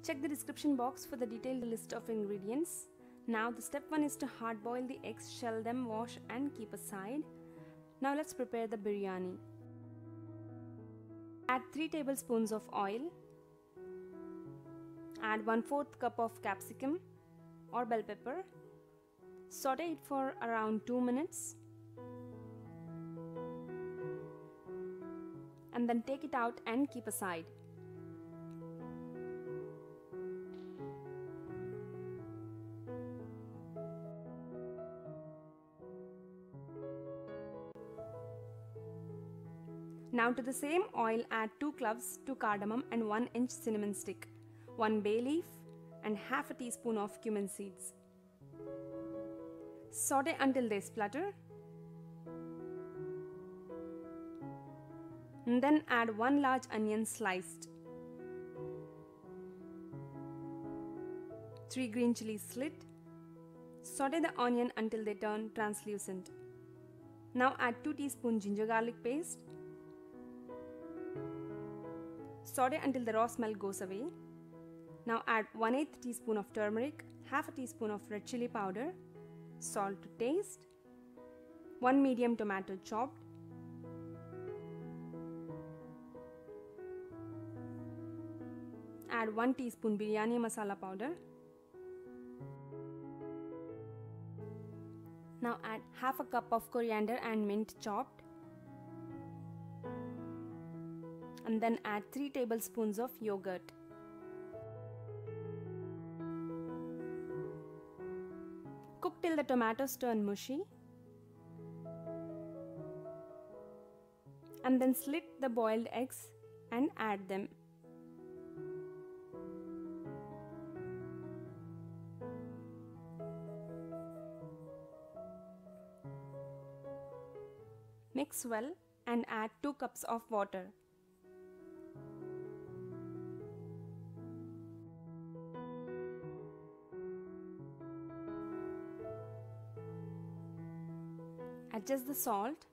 Check the description box for the detailed list of ingredients. Now the step 1 is to hard boil the eggs, shell them, wash and keep aside. Now let's prepare the biryani. Add 3 tablespoons of oil. Add 1/4 cup of capsicum or bell pepper. Saute it for around 2 minutes. And then take it out and keep aside. Now to the same oil add 2 cloves, 2 cardamom and 1 inch cinnamon stick, 1 bay leaf and half a teaspoon of cumin seeds. Saute until they splutter. And then add 1 large onion sliced, 3 green chilies slit. Saute the onion until they turn translucent. Now add 2 teaspoons ginger garlic paste. Saute until the raw smell goes away. Now add 1/8 teaspoon of turmeric, half a teaspoon of red chili powder, salt to taste, 1 medium tomato chopped, add 1 teaspoon biryani masala powder. Now add half a cup of coriander and mint chopped. And then add 3 tablespoons of yogurt. Cook till the tomatoes turn mushy. And then slit the boiled eggs and add them. Mix well and add 2 cups of water. Adjust the salt.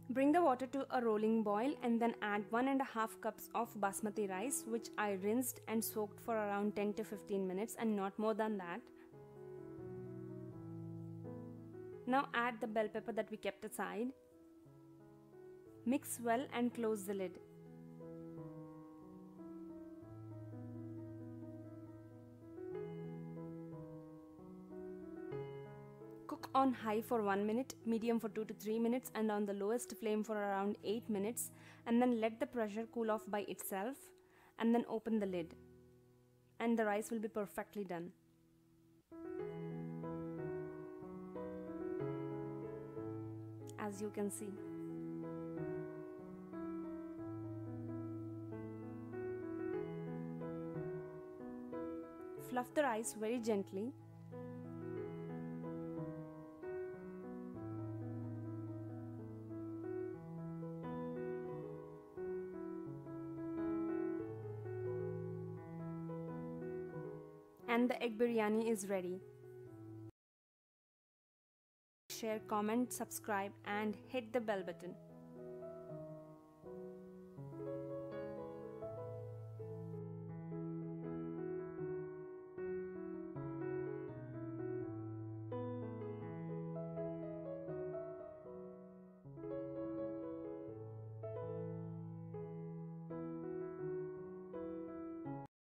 Bring the water to a rolling boil and then add 1.5 cups of basmati rice, which I rinsed and soaked for around 10 to 15 minutes and not more than that. Now add the bell pepper that we kept aside. Mix well and close the lid. Cook on high for 1 minute, medium for 2 to 3 minutes and on the lowest flame for around 8 minutes, and then let the pressure cool off by itself and then open the lid and the rice will be perfectly done. As you can see. Fluff the rice very gently. And the egg biryani is ready. Share, comment, subscribe and hit the bell button.